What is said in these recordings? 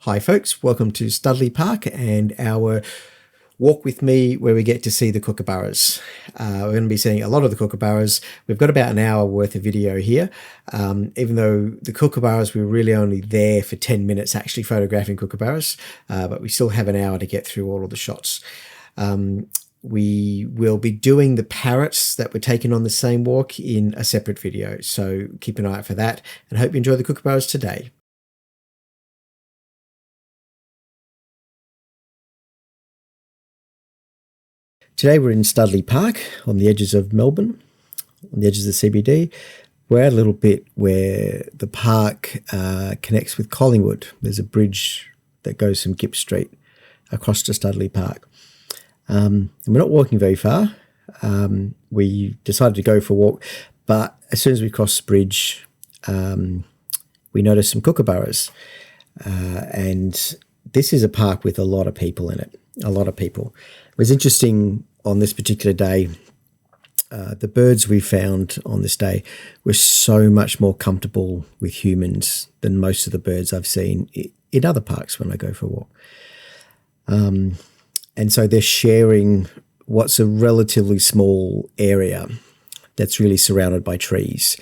Hi folks, welcome to Studley Park and our walk with me where we get to see the Kookaburras. We're going to be seeing a lot of the Kookaburras. We've got about an hour worth of video here, even though the Kookaburras, we were really only there for 10 minutes actually photographing Kookaburras, but we still have an hour to get through all of the shots. We will be doing the parrots that were taken on the same walk in a separate video, so keep an eye out for that and hope you enjoy the Kookaburras today. Today we're in Studley Park on the edges of Melbourne, on the edges of the CBD. We're at a little bit where the park connects with Collingwood. There's a bridge that goes from Gipp Street across to Studley Park. And we're not walking very far. We decided to go for a walk, but as soon as we crossed the bridge, we noticed some Kookaburras. And this is a park with a lot of people in it, a lot of people. It was interesting on this particular day, the birds we found on this day were so much more comfortable with humans than most of the birds I've seen in other parks when I go for a walk. And so they're sharing what's a relatively small area that's really surrounded by trees.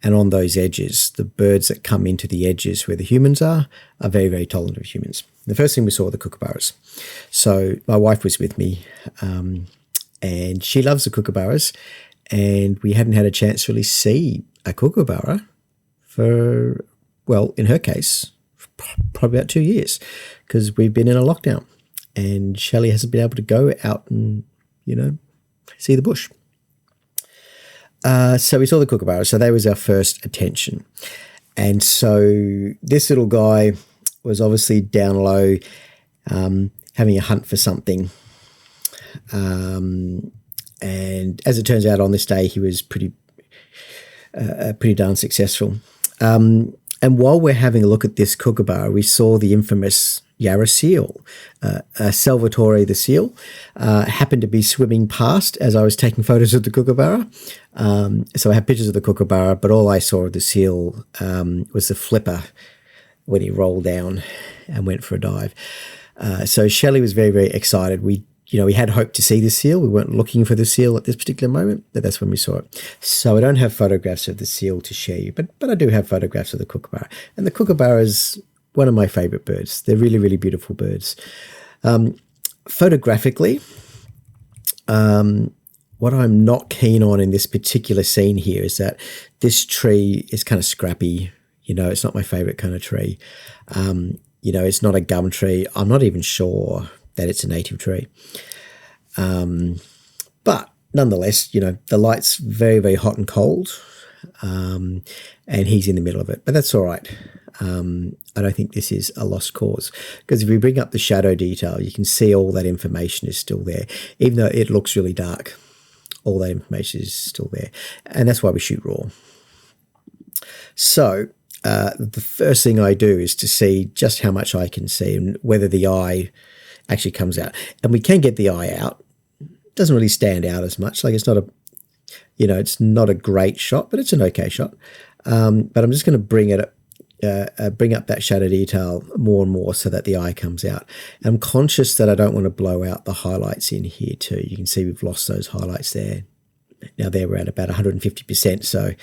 And on those edges, the birds that come into the edges where the humans are very, very tolerant of humans. The first thing we saw were the Kookaburras. So my wife was with me, and she loves the Kookaburras, and we hadn't had a chance to really see a Kookaburra for, well, in her case, probably about 2 years, because we've been in a lockdown, and Shelley hasn't been able to go out and, see the bush. So we saw the Kookaburras, so that was our first attention. And so this little guy was obviously down low, having a hunt for something. And as it turns out on this day, he was pretty darn successful. And while we're having a look at this Kookaburra, we saw the infamous Yarra seal. Salvatore the seal happened to be swimming past as I was taking photos of the Kookaburra. So I have pictures of the Kookaburra, but all I saw of the seal was the flipper when he rolled down and went for a dive. So Shelley was very, very excited. We had hoped to see the seal. We weren't looking for the seal at this particular moment, but that's when we saw it. So I don't have photographs of the seal to share you, but I do have photographs of the Kookaburra. And the Kookaburra is one of my favorite birds. They're really, really beautiful birds. Photographically, what I'm not keen on in this particular scene here is that this tree is kind of scrappy. It's not my favorite kind of tree. It's not a gum tree. I'm not even sure that it's a native tree. But nonetheless, the light's very, very hot and cold, and he's in the middle of it. But that's all right. I don't think this is a lost cause, because if we bring up the shadow detail, you can see all that information is still there. Even though it looks really dark, all that information is still there. And that's why we shoot raw. So the first thing I do is to see just how much I can see and whether the eye actually comes out. And we can get the eye out. It doesn't really stand out as much. Like it's not a great shot, but it's an okay shot. But I'm just going to bring up that shadow detail more and more so that the eye comes out. I'm conscious that I don't want to blow out the highlights in here too. You can see we've lost those highlights there. Now there we're at about 150%. So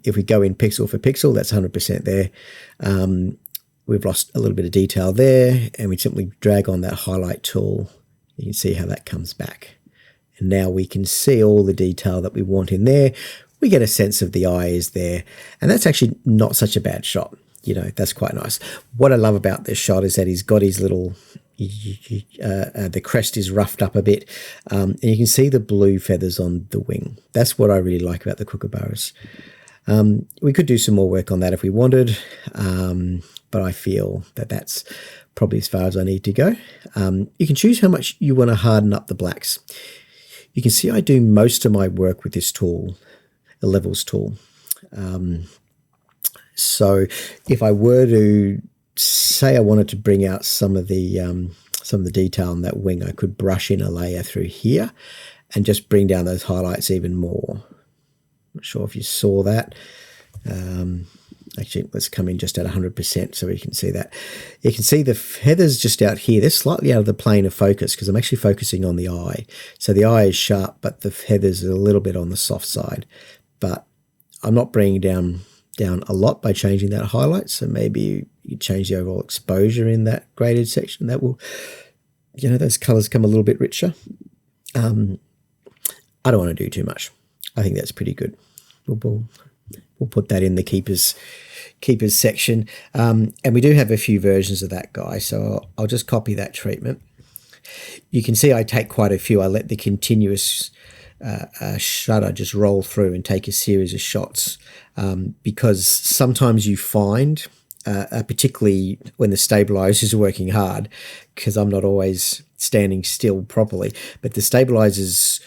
if we go in pixel for pixel, that's 100% there. We've lost a little bit of detail there, and we simply drag on that highlight tool. You can see how that comes back. And now we can see all the detail that we want in there. We get a sense of the eye is there. And that's actually not such a bad shot. That's quite nice. What I love about this shot is that he's got his little, the crest is roughed up a bit. And you can see the blue feathers on the wing. That's what I really like about the Kookaburras. We could do some more work on that if we wanted, but I feel that that's probably as far as I need to go. You can choose how much you want to harden up the blacks. You can see I do most of my work with this tool, the levels tool. So if I were to say I wanted to bring out some of the detail on that wing, I could brush in a layer through here and just bring down those highlights even more. Not sure if you saw that. Actually, let's come in just at 100% so we can see that. You can see the feathers just out here. They're slightly out of the plane of focus because I'm actually focusing on the eye. So the eye is sharp, but the feathers are a little bit on the soft side. But I'm not bringing down a lot by changing that highlight. So maybe you change the overall exposure in that graded section. That will, those colors come a little bit richer. I don't want to do too much. I think that's pretty good. We'll put that in the keepers section. And we do have a few versions of that guy, so I'll just copy that treatment. You can see I take quite a few. I let the continuous shutter just roll through and take a series of shots because sometimes you find, particularly when the stabilizers are working hard, because I'm not always standing still properly, but the stabilizers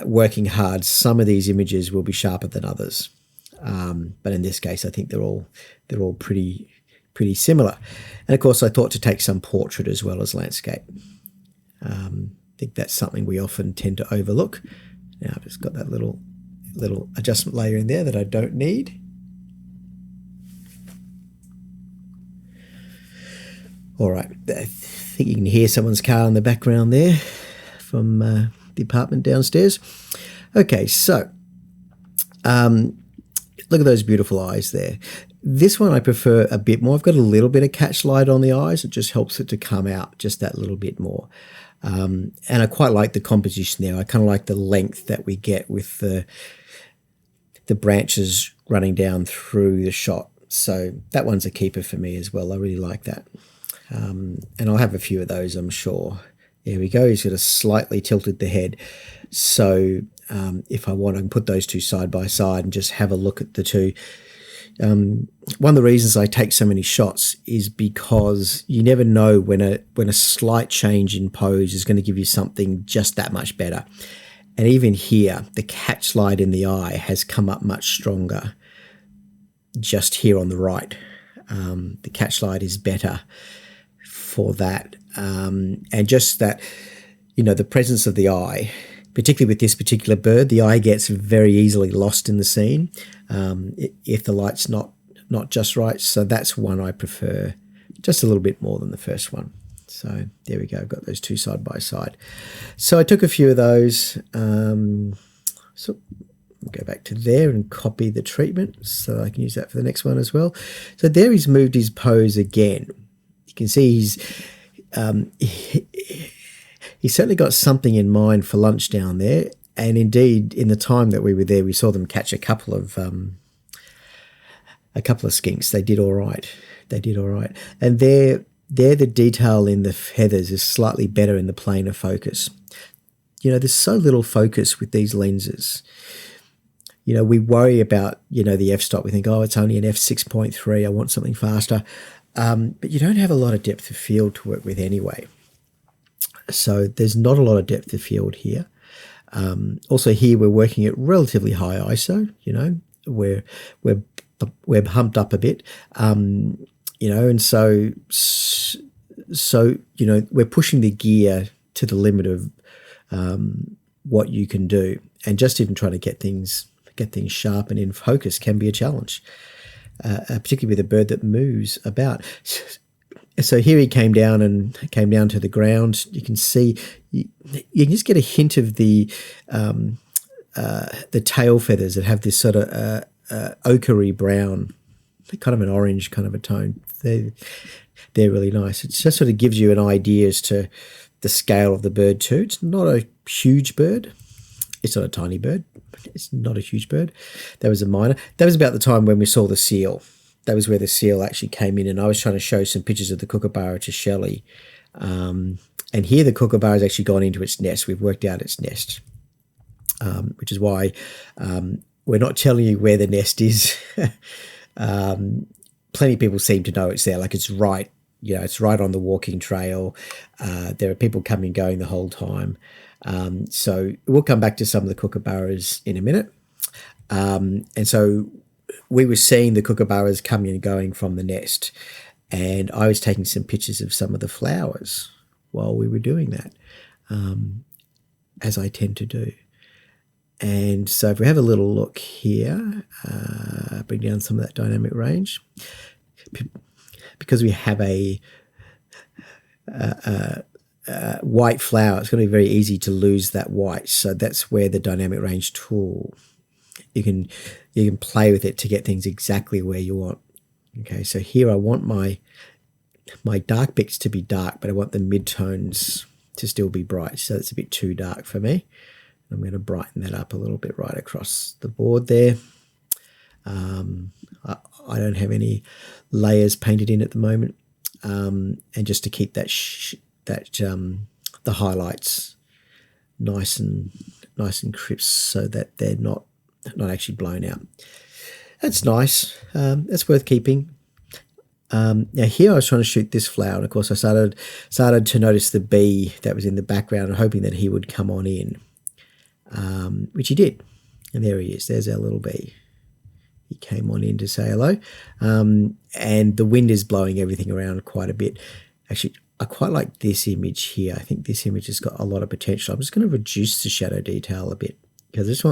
working hard, some of these images will be sharper than others. But in this case, I think they're all pretty similar. And of course, I thought to take some portrait as well as landscape. I think that's something we often tend to overlook. Now I've just got that little adjustment layer in there that I don't need. All right, I think you can hear someone's car in the background there from the apartment downstairs. Okay, so look at those beautiful eyes there. This one I prefer a bit more. I've got a little bit of catch light on the eyes. It just helps it to come out just that little bit more. And I quite like the composition there. I kind of like the length that we get with the branches running down through the shot. So that one's a keeper for me as well. I really like that. And I'll have a few of those, I'm sure. There we go. He's got a slightly tilted the head. So if I want, I can put those two side by side and just have a look at the two. One of the reasons I take so many shots is because you never know when a slight change in pose is going to give you something just that much better. And even here, the catch light in the eye has come up much stronger just here on the right. The catch light is better for that. And just that, the presence of the eye, particularly with this particular bird, the eye gets very easily lost in the scene if the light's not just right. So that's one I prefer just a little bit more than the first one. So there we go. I've got those two side by side. So I took a few of those. So I'll go back to there and copy the treatment so I can use that for the next one as well. So there he's moved his pose again. You can see he's certainly got something in mind for lunch down there. And indeed, in the time that we were there, we saw them catch a couple of skinks. They did all right. And the detail in the feathers is slightly better in the plane of focus. There's so little focus with these lenses. We worry about, the f-stop. We think, it's only an f6.3. I want something faster. But you don't have a lot of depth of field to work with anyway. So there's not a lot of depth of field here. Also here we're working at relatively high ISO, we're humped up a bit, and so we're pushing the gear to the limit of what you can do, and just even trying to get things sharp and in focus can be a challenge, particularly with a bird that moves about. So here he came down to the ground. You can see, you can just get a hint of the tail feathers that have this sort of ochre brown, kind of an orange kind of a tone. They're really nice. It just sort of gives you an idea as to the scale of the bird too. It's not a huge bird. It's not a tiny bird. It's not a huge bird. That was a minor. That was about the time when we saw the seal. That was where the seal actually came in, and I was trying to show some pictures of the kookaburra to Shelley. And here the kookaburra has actually gone into its nest. We've worked out its nest, which is why we're not telling you where the nest is. Plenty of people seem to know it's there, like it's right, it's right on the walking trail. There are people coming and going the whole time. So we'll come back to some of the kookaburras in a minute. And so we were seeing the kookaburras coming and going from the nest, and I was taking some pictures of some of the flowers while we were doing that, as I tend to do. And so if we have a little look here, bring down some of that dynamic range, because we have a white flower, it's going to be very easy to lose that white. So that's where the dynamic range tool, you can play with it to get things exactly where you want. Okay, so here I want my dark bits to be dark, but I want the midtones to still be bright. So it's a bit too dark for me. I'm going to brighten that up a little bit right across the board there. I don't have any layers painted in at the moment, and just to keep that the highlights nice and crisp, so that they're not actually blown out. That's nice. That's worth keeping. Now here I was trying to shoot this flower, and of course I started to notice the bee that was in the background, and hoping that he would come on in, which he did. And there he is. There's our little bee. He came on in to say hello. And the wind is blowing everything around quite a bit. Actually, I quite like this image here. I think this image has got a lot of potential. I'm just going to reduce the shadow detail a bit, because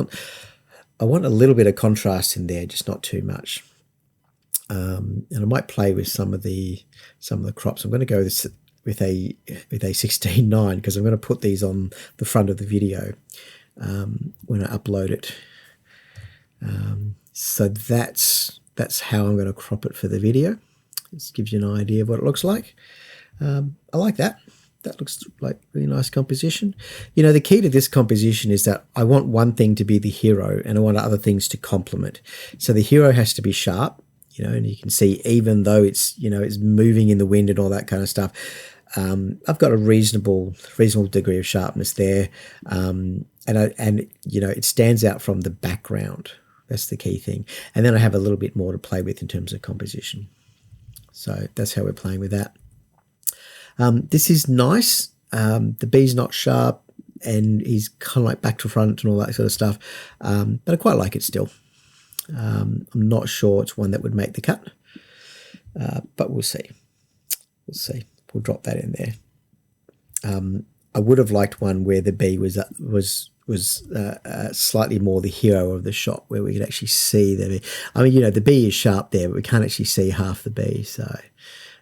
I want a little bit of contrast in there, just not too much. And I might play with some of the crops. I'm going to go with a 16:9, because I'm going to put these on the front of the video when I upload it. So that's how I'm going to crop it for the video. This gives you an idea of what it looks like. I like that. That looks like really nice composition. You know, the key to this composition is that I want one thing to be the hero, and I want other things to complement. So the hero has to be sharp, you know, and you can see, even though it's moving in the wind and all that kind of stuff, I've got a reasonable degree of sharpness there, and it stands out from the background. That's the key thing. And then I have a little bit more to play with in terms of composition. So that's how we're playing with that. This is nice. The bee's not sharp, and he's kind of like back to front and all that sort of stuff. But I quite like it still. I'm not sure it's one that would make the cut, but we'll see. We'll see. We'll drop that in there. I would have liked one where the bee was slightly more the hero of the shot, where we could actually see the bee. I mean, the bee is sharp there, but we can't actually see half the bee. So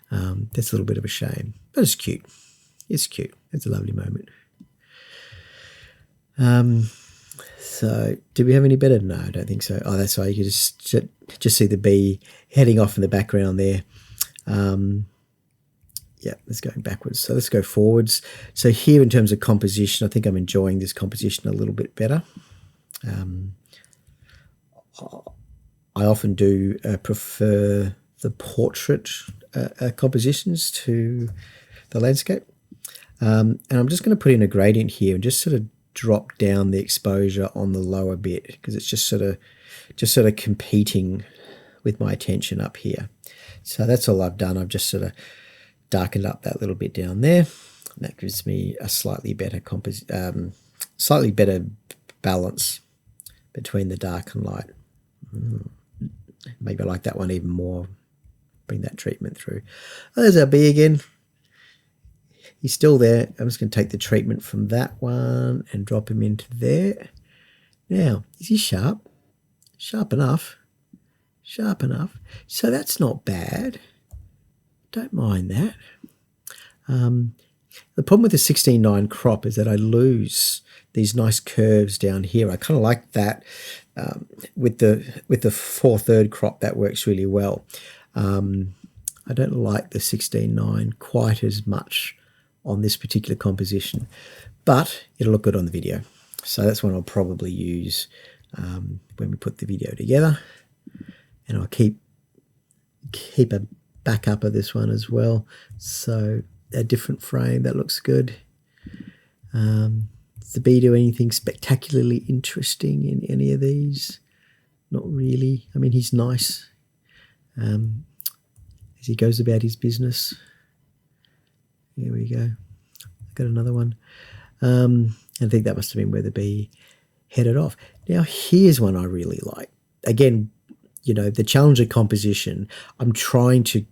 that's a little bit of a shame, but it's cute. It's cute. It's a lovely moment. So do we have any better? No, I don't think so. Oh, that's right. You can just see the bee heading off in the background there. Yeah, let's go backwards. So let's go forwards. So here, in terms of composition, I think I'm enjoying this composition a little bit better. I often do prefer the portrait compositions to the landscape. And I'm just going to put in a gradient here and just sort of drop down the exposure on the lower bit, because it's just sort of competing with my attention up here. So that's all I've done. I've just sort of darkened up that little bit down there. That gives me a slightly better balance between the dark and light. Maybe I like that one even more. Bring that treatment through. Oh, there's our bee again. He's still there. I'm just going to take the treatment from that one and drop him into there. Now, is he sharp? Sharp enough. Sharp enough. So that's not bad. Don't mind that. The problem with the 16:9 crop is that I lose these nice curves down here. I kind of like that with the 4/3 crop. That works really well. I don't like the 16:9 quite as much on this particular composition, but it'll look good on the video. So that's one I'll probably use when we put the video together. And I'll keep a backup of this one as well. So a different frame, that looks good. Does the bee do anything spectacularly interesting in any of these? Not really. I mean, he's nice as he goes about his business. Here we go. I've got another one. I think that must have been where the bee headed off. Now, here's one I really like. Again, the challenge of composition, I'm trying to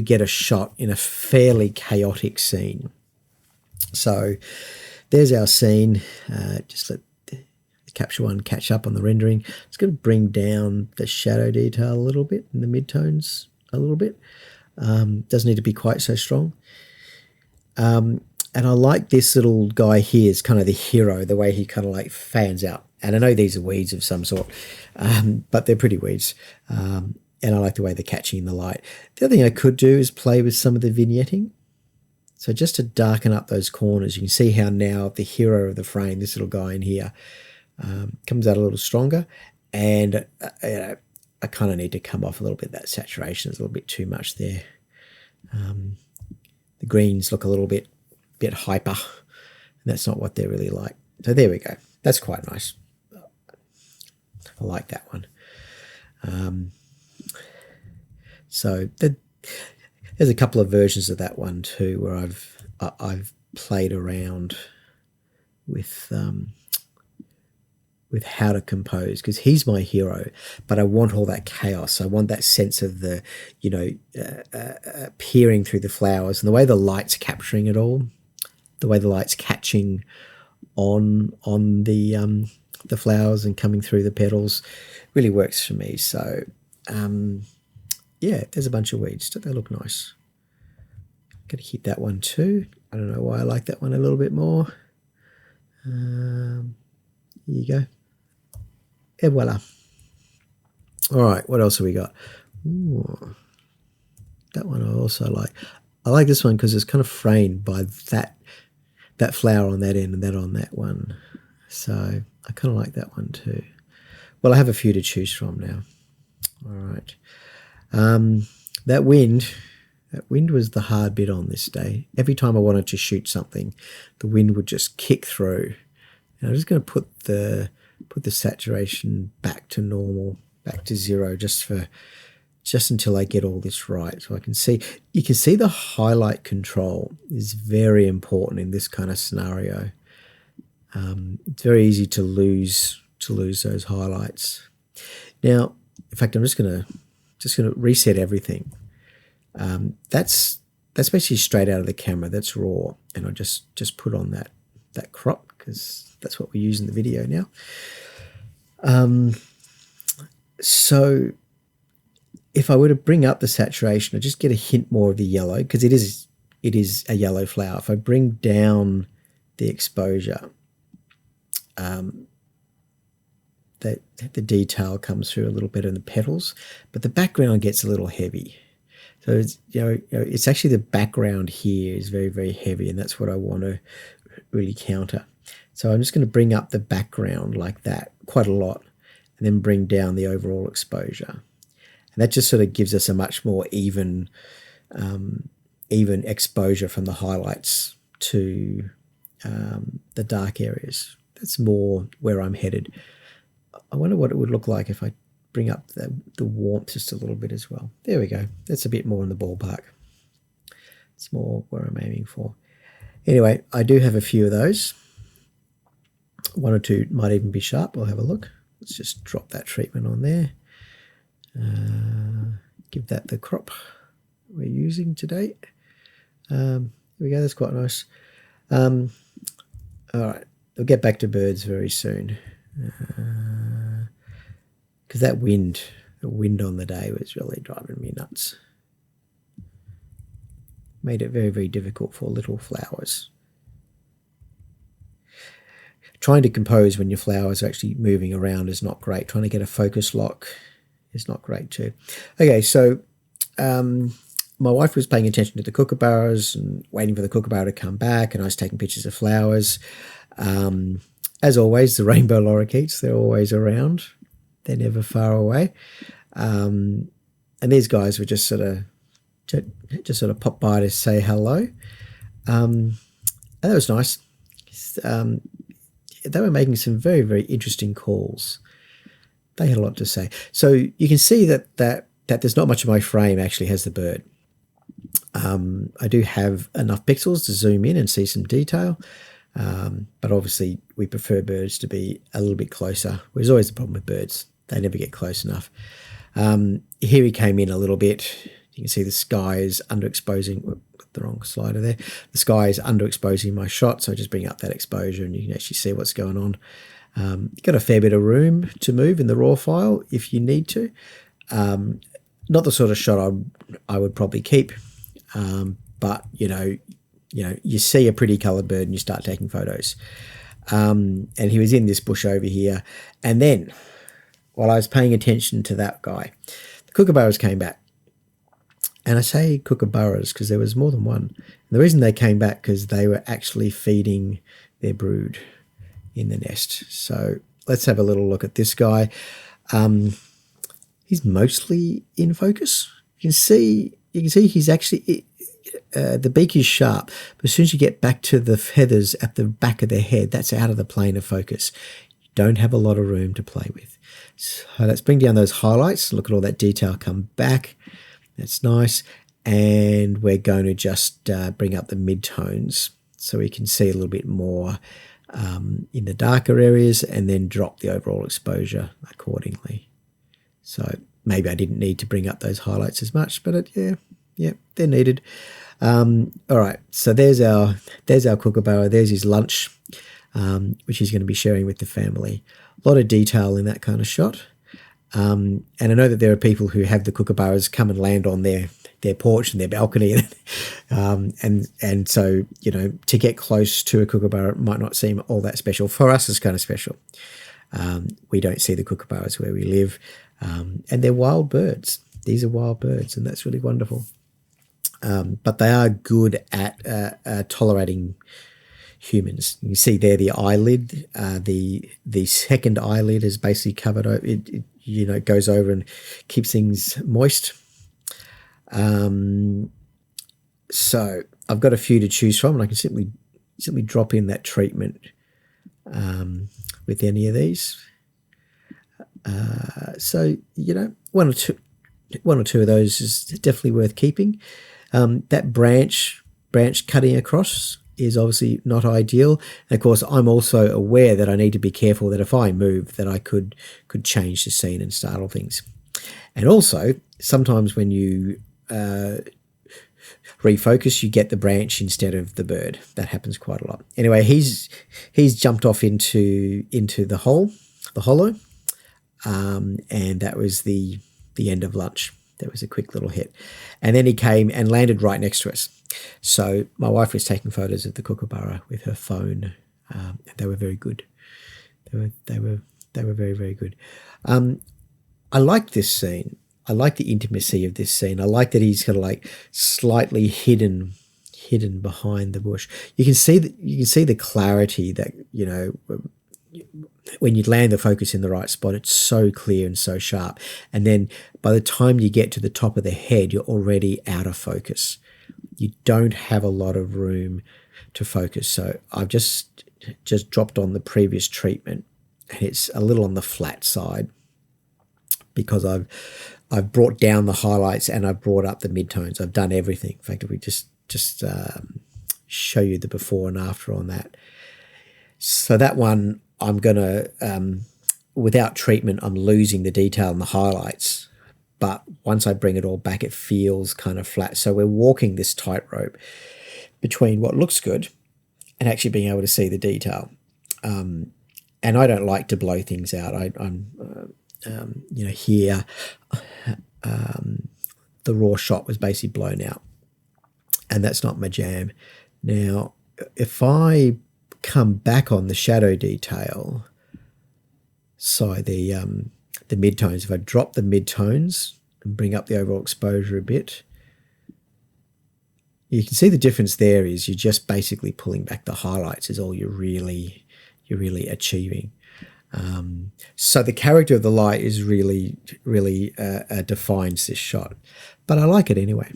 get a shot in a fairly chaotic scene. So there's our scene. Just let the capture one, catch up on the rendering. It's going to bring down the shadow detail a little bit and the midtones a little bit. Doesn't need to be quite so strong. And I like this little guy here is kind of the hero, the way he kind of like fans out. And I know these are weeds of some sort, but they're pretty weeds. And I like the way they're catching the light. The other thing I could do is play with some of the vignetting. So just to darken up those corners, you can see how now the hero of the frame, this little guy in here, comes out a little stronger. And I kind of need to come off a little bit. That saturation is a little bit too much there. The greens look a little bit hyper, and that's not what they're really like. So there we go. That's quite nice. I like that one. So there's a couple of versions of that one too, where I've played around with how to compose, because he's my hero, but I want all that chaos. I want that sense of the, peering through the flowers and the way the light's capturing it all, the way the light's catching on the flowers and coming through the petals really works for me. So, yeah, there's a bunch of weeds. Don't they look nice? Got to keep that one too. I don't know why I like that one a little bit more. Here you go. Et voila. All right, what else have we got? Ooh, that one I also like. I like this one because it's kind of framed by that flower on that end and that on that one. So I kind of like that one too. Well, I have a few to choose from now. All right. That wind was the hard bit on this day. Every time I wanted to shoot something, the wind would just kick through. And I'm just going to put the saturation back to normal, back to 0, just until I get all this right. So you can see the highlight control is very important in this kind of scenario. It's very easy to lose those highlights. Now, in fact, I'm just gonna reset everything. That's basically straight out of the camera. That's raw, and I just put on that crop because that's what we use in the video now. So if I were to bring up the saturation, I just get a hint more of the yellow because it is a yellow flower. If I bring down the exposure, the detail comes through a little bit in the petals, but the background gets a little heavy. So it's actually the background here is very, very heavy, and that's what I want to really counter. So I'm just going to bring up the background like that quite a lot, and then bring down the overall exposure. And that just sort of gives us a much more even exposure from the highlights to the dark areas. That's more where I'm headed. I wonder what it would look like if I bring up the warmth just a little bit as well. There we go. That's a bit more in the ballpark. It's more where I'm aiming for. Anyway, I do have a few of those. One or two might even be sharp. We'll have a look. Let's just drop that treatment on there. Give that the crop we're using today. There we go. That's quite nice. All right. We'll get back to birds very soon. Because the wind on the day was really driving me nuts. Made it very, very difficult for little flowers. Trying to compose when your flowers are actually moving around is not great. Trying to get a focus lock is not great too. Okay, so my wife was paying attention to the kookaburras and waiting for the kookaburra to come back, and I was taking pictures of flowers. As always, the rainbow lorikeets, they're always around. They're never far away. And these guys were just sort of pop by to say hello. And that was nice. They were making some very, very interesting calls. They had a lot to say. So you can see that there's not much of my frame actually has the bird. I do have enough pixels to zoom in and see some detail. But obviously we prefer birds to be a little bit closer. There's always the problem with birds. They never get close enough. Here he came in a little bit. You can see the sky is underexposing. Put the wrong slider there. The sky is underexposing my shot, so I just bring up that exposure and you can actually see what's going on. Got a fair bit of room to move in the raw file if you need to. Not the sort of shot I would probably keep, but you see a pretty coloured bird and you start taking photos. And he was in this bush over here, and then while I was paying attention to that guy, the kookaburras came back. And I say kookaburras because there was more than one. And the reason they came back because they were actually feeding their brood in the nest. So let's have a little look at this guy. He's mostly in focus. You can see he's actually, the beak is sharp, but as soon as you get back to the feathers at the back of their head, that's out of the plane of focus. You don't have a lot of room to play with. So let's bring down those highlights. Look at all that detail come back. That's nice. And we're going to just bring up the midtones so we can see a little bit more in the darker areas, and then drop the overall exposure accordingly. So maybe I didn't need to bring up those highlights as much, but yeah, they're needed. All right, so there's our kookaburra. There's his lunch, which he's going to be sharing with the family. A lot of detail in that kind of shot. And I know that there are people who have the kookaburras come and land on their porch and their balcony, and so to get close to a kookaburra might not seem all that special. For us, it's kind of special. We don't see the kookaburras where we live, and they're wild birds. These are wild birds, and that's really wonderful. But they are good at tolerating humans. You see there the eyelid, the second eyelid is basically covered over. It goes over and keeps things moist. So I've got a few to choose from, and I can simply drop in that treatment with any of these. So one or two of those is definitely worth keeping. That branch cutting across is obviously not ideal. And of course, I'm also aware that I need to be careful that if I move, that I could change the scene and startle things. And also, sometimes when you refocus, you get the branch instead of the bird. That happens quite a lot. Anyway, he's jumped off into the hollow, and that was the end of lunch. That was a quick little hit. And then he came and landed right next to us. So my wife was taking photos of the kookaburra with her phone. They were very good. They were very, very good. I like this scene. I like the intimacy of this scene. I like that he's kind of like slightly hidden behind the bush. You can see the clarity that, when you land the focus in the right spot, it's so clear and so sharp. And then by the time you get to the top of the head, you're already out of focus. You don't have a lot of room to focus. So I've just dropped on the previous treatment, and it's a little on the flat side because I've brought down the highlights and I've brought up the midtones. I've done everything. In fact, if we just show you the before and after on that. So that one, I'm going to, without treatment, I'm losing the detail in the highlights. But once I bring it all back, it feels kind of flat. So we're walking this tightrope between what looks good and actually being able to see the detail. And I don't like to blow things out. Here, the raw shot was basically blown out, and that's not my jam. Now, if I come back on the shadow detail, so the midtones, if I drop the midtones and bring up the overall exposure a bit, you can see the difference there is you're just basically pulling back the highlights is all you're really achieving. So the character of the light is really defines this shot, but I like it anyway.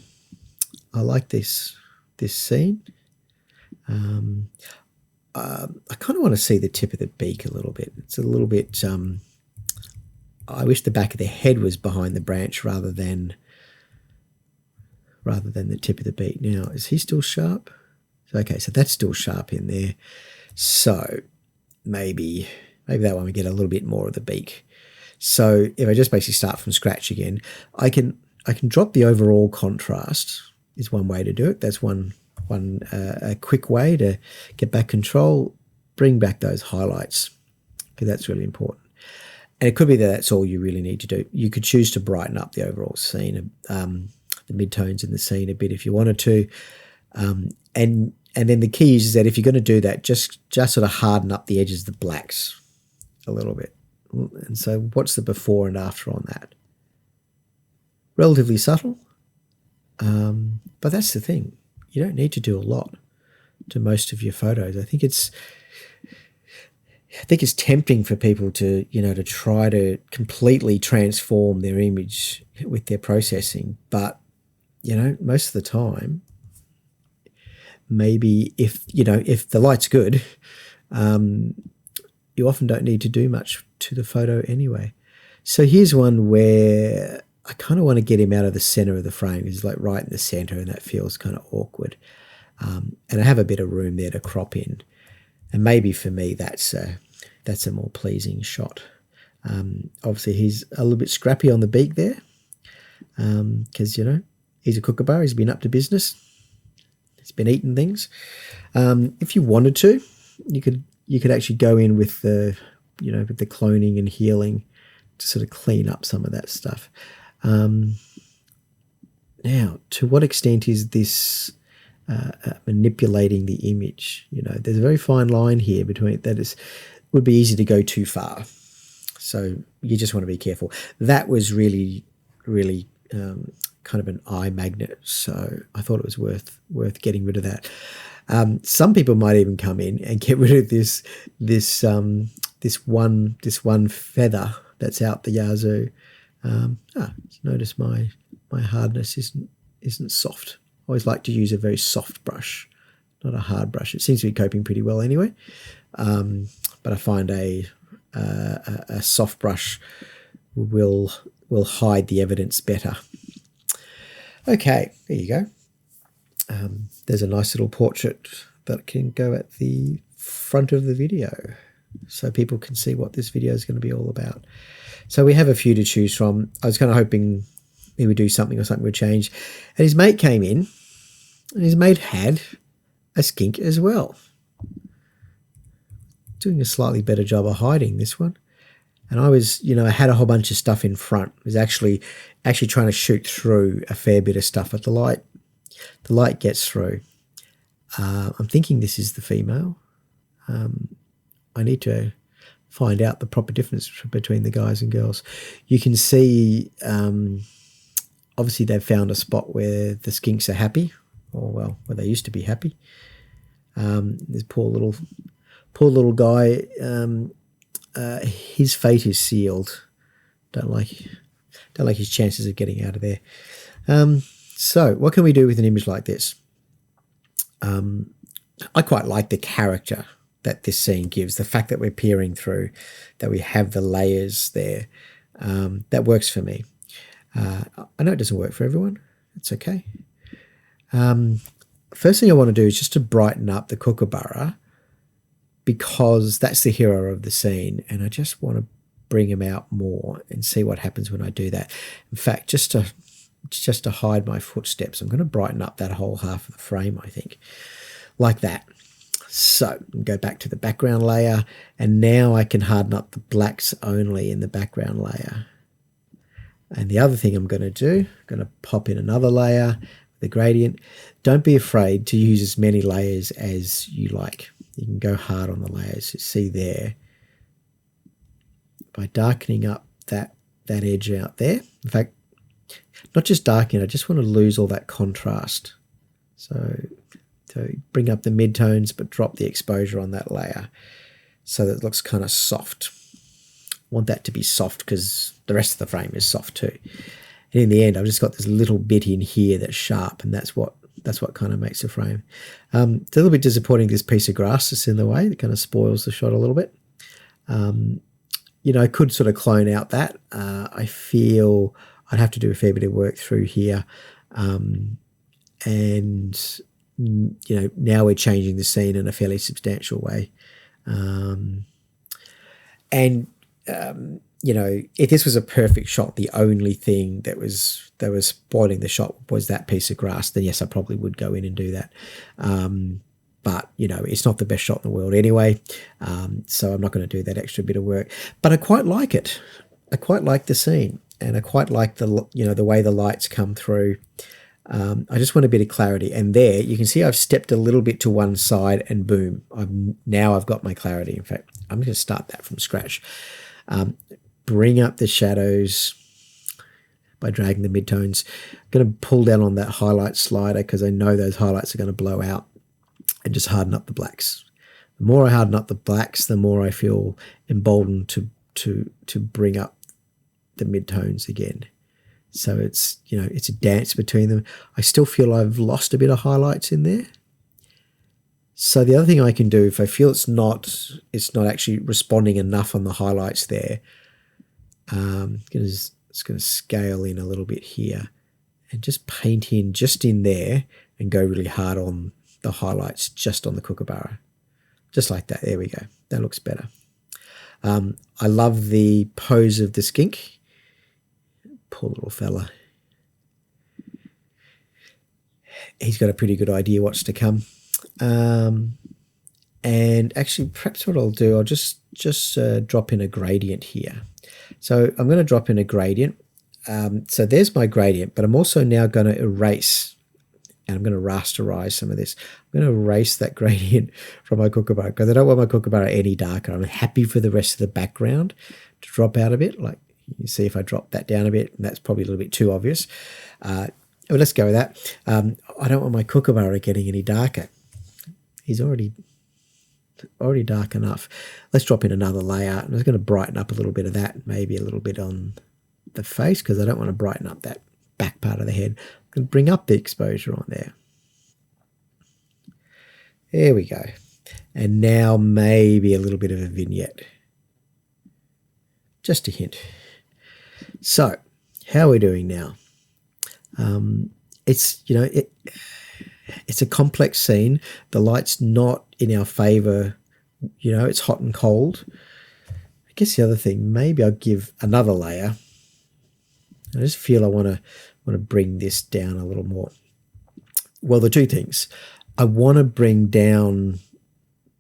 I like this scene. I kind of want to see the tip of the beak a little bit. It's a little bit. I wish the back of the head was behind the branch rather than the tip of the beak. Now, is he still sharp? Okay, so that's still sharp in there. So maybe that one we get a little bit more of the beak. So if I just basically start from scratch again, I can drop the overall contrast. Is one way to do it. That's one a quick way to get back control, bring back those highlights, because that's really important. And it could be that that's all you really need to do. You could choose to brighten up the overall scene, the midtones in the scene a bit if you wanted to. And then the key is that if you're going to do that, just sort of harden up the edges of the blacks a little bit. And so what's the before and after on that? Relatively subtle. But that's the thing. You don't need to do a lot to most of your photos. I think it's tempting for people to, to try to completely transform their image with their processing. But, most of the time, maybe if the light's good, you often don't need to do much to the photo anyway. So here's one where I kind of want to get him out of the center of the frame. He's like right in the center, and that feels kind of awkward. And I have a bit of room there to crop in. And maybe for me, that's a more pleasing shot. Obviously, he's a little bit scrappy on the beak there because, he's a kookaburra. He's been up to business. He's been eating things. If you wanted to, you could actually go in with the cloning and healing to sort of clean up some of that stuff. Now, to what extent is this manipulating the image? There's a very fine line here between that. It would be easy to go too far. So you just want to be careful. That was really, really kind of an eye magnet. So I thought it was worth getting rid of that. Some people might even come in and get rid of this one feather that's out the yazoo. Notice my hardness isn't soft. I always like to use a very soft brush, not a hard brush. It seems to be coping pretty well anyway. But I find a soft brush will hide the evidence better. Okay, there you go. There's a nice little portrait that can go at the front of the video so people can see what this video is going to be all about. So we have a few to choose from. I was kind of hoping he would do something or something would change. And his mate came in, and his mate had a skink as well. Doing a slightly better job of hiding this one. And I was, I had a whole bunch of stuff in front. I was actually trying to shoot through a fair bit of stuff, but the light gets through. I'm thinking this is the female. I need to find out the proper difference between the guys and girls. You can see, obviously they've found a spot where the skinks are happy, or where they used to be happy. This poor little guy, his fate is sealed. Don't like his chances of getting out of there. So what can we do with an image like this? I quite like the character that this scene gives, the fact that we're peering through, that we have the layers there. That works for me. I know it doesn't work for everyone. It's okay. First thing I want to do is just to brighten up the kookaburra, because that's the hero of the scene, and I just want to bring him out more and see what happens when I do that. In fact, just to hide my footsteps, I'm going to brighten up that whole half of the frame, I think, like that. So go back to the background layer, and now I can harden up the blacks only in the background layer. And the other thing I'm going to do, I'm going to pop in another layer, the gradient. Don't be afraid to use as many layers as you like. You can go hard on the layers. You see there, by darkening up that edge out there. In fact, not just darkening, I just want to lose all that contrast. So bring up the midtones, but drop the exposure on that layer so that it looks kind of soft. Want that to be soft because the rest of the frame is soft too. And in the end, I've just got this little bit in here that's sharp, and that's what kind of makes the frame. It's a little bit disappointing, this piece of grass that's in the way. That kind of spoils the shot a little bit. I could sort of clone out that. I feel I'd have to do a fair bit of work through here. And now we're changing the scene in a fairly substantial way. If this was a perfect shot, the only thing that was spoiling the shot was that piece of grass, then yes, I probably would go in and do that. but, you know, it's not the best shot in the world anyway, so I'm not going to do that extra bit of work. But I quite like it. I quite like the scene, and I quite like the, you know, the way the lights come through. I just want a bit of clarity. And there, you can see I've stepped a little bit to one side, and boom, now I've got my clarity. In fact, I'm going to start that from scratch. Bring up the shadows by dragging the midtones. I'm going to pull down on that highlight slider because I know those highlights are going to blow out, and just harden up the blacks. The more I harden up the blacks, the more I feel emboldened to bring up the midtones again. So it's, you know, it's a dance between them. I still feel I've lost a bit of highlights in there. So the other thing I can do, if I feel it's not actually responding enough on the highlights there, it's going to scale in a little bit here and just paint in just in there and go really hard on the highlights just on the kookaburra. Just like that. There we go. That looks better. I love the pose of the skink. Poor little fella. He's got a pretty good idea what's to come. And actually, perhaps what I'll do, I'll just drop in a gradient here. So I'm going to drop in a gradient. So there's my gradient, but I'm also now going to erase, and I'm going to rasterize some of this. I'm going to erase that gradient from my kookaburra because I don't want my kookaburra any darker. I'm happy for the rest of the background to drop out a bit. Like you see if I drop that down a bit, and that's probably a little bit too obvious. Well, let's go with that. I don't want my kookaburra getting any darker. He's already dark enough. Let's drop in another layer. I'm just going to brighten up a little bit of that, maybe a little bit on the face because I don't want to brighten up that back part of the head. I'm going to bring up the exposure on there. There we go. And now maybe a little bit of a vignette. Just a hint. So, how are we doing now? It's, you know, it's a complex scene. The light's not in our favour. You know, it's hot and cold. I guess the other thing, maybe I'll give another layer. I just feel I want to bring this down a little more. Well, the two things. I want to bring down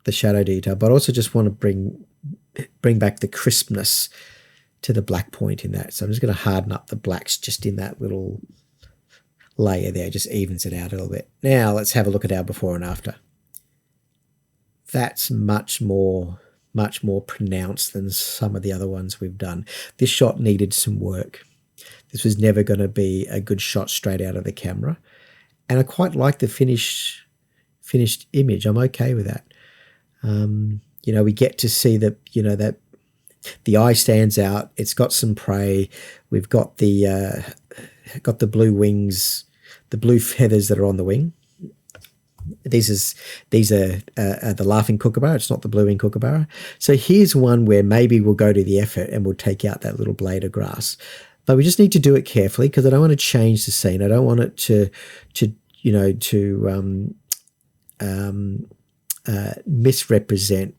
the shadow detail, but I also just want to bring back the crispness to the black point in that. So I'm just going to harden up the blacks just in that little layer there, just evens it out a little bit. Now let's have a look at our before and after. That's much more pronounced than some of the other ones we've done. This shot needed some work. This was never going to be a good shot straight out of the camera. And I quite like the finished image. I'm okay with that. You know, we get to see that, you know, that the eye stands out. It's got some prey. We've got the blue wings, the blue feathers that are on the wing. These are the Laughing Kookaburra. It's not the blue wing Kookaburra. So here's one where maybe we'll go to the effort and we'll take out that little blade of grass. But we just need to do it carefully because I don't want to change the scene. I don't want it to misrepresent